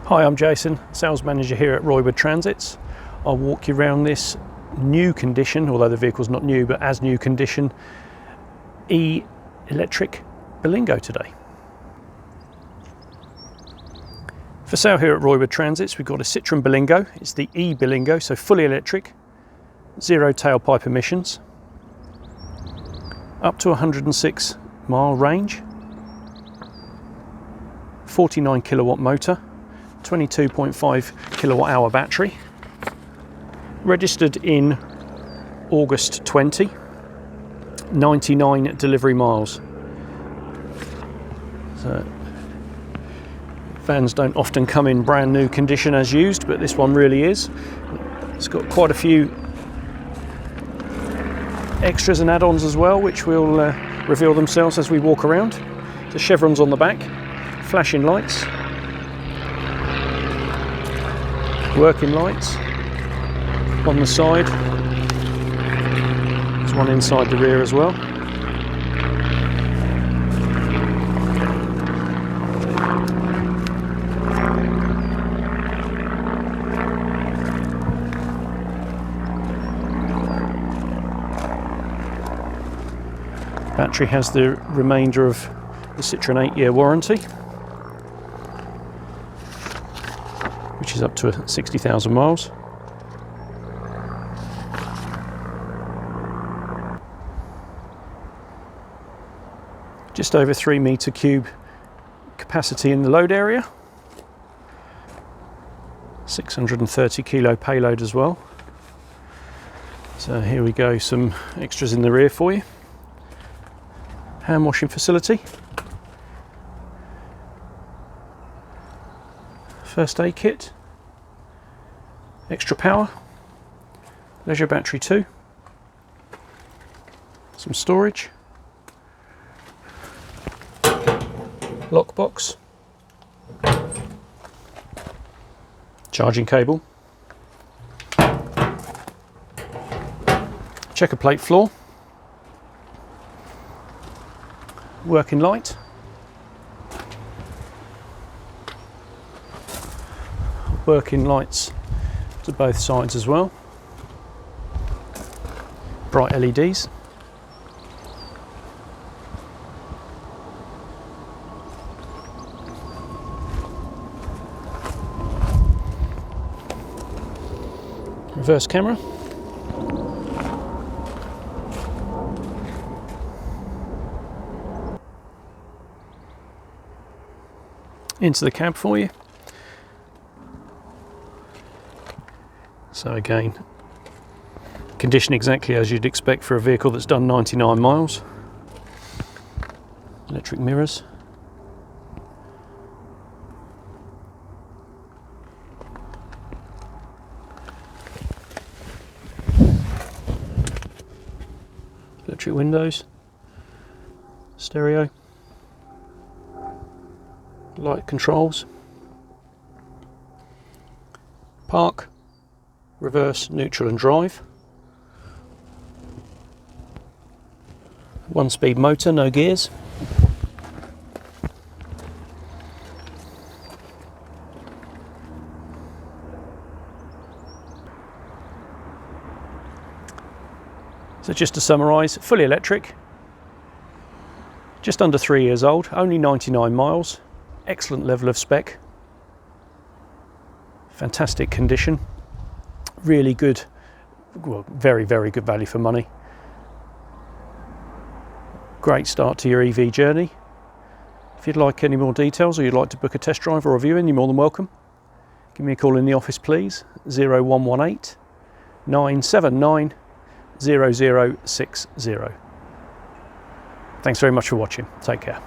Hi, I'm Jason, Sales Manager here at Roy Wood Transits. I'll walk you around this new condition, although the vehicle's not new, but as new condition, electric Berlingo today. For sale here at Roy Wood Transits, we've got a Citroen Berlingo. It's the e-Berlingo, so fully electric, zero tailpipe emissions, up to 106 mile range, 49 kilowatt motor, 22.5 kilowatt hour battery, registered in August 20, 99 delivery miles. So vans don't often come in brand new condition as used, but this one really is. It's got quite a few extras and add-ons as well, which will reveal themselves as we walk around. The chevrons on the back, flashing lights, working lights on the side. There's one inside the rear as well. Battery has the remainder of the Citroen 8-year warranty, which is up to 60,000 miles. Just over 3 metre cube capacity in the load area. 630 kilo payload as well. So here we go, some extras in the rear for you. Hand washing facility. First aid kit. Extra power. Leisure battery 2. Some storage. Lockbox. Charging cable. Checker plate floor. Working light. Working lights to both sides as well. Bright LEDs. Reverse camera. Into the cab for you. So again, condition exactly as you'd expect for a vehicle that's done 99 miles. Electric mirrors. Electric windows. Stereo. Light controls. Park. Reverse, neutral and drive. 1-speed motor, no gears. So just to summarise, fully electric, just under 3 years old, only 99 miles, excellent level of spec, fantastic condition. Really good, well, very good value for money. Great start to your EV journey. If you'd like any more details or you'd like to book a test drive or review, you're more than welcome. Give me a call in the office please, 0118 979 0060. Thanks very much for watching. Take care.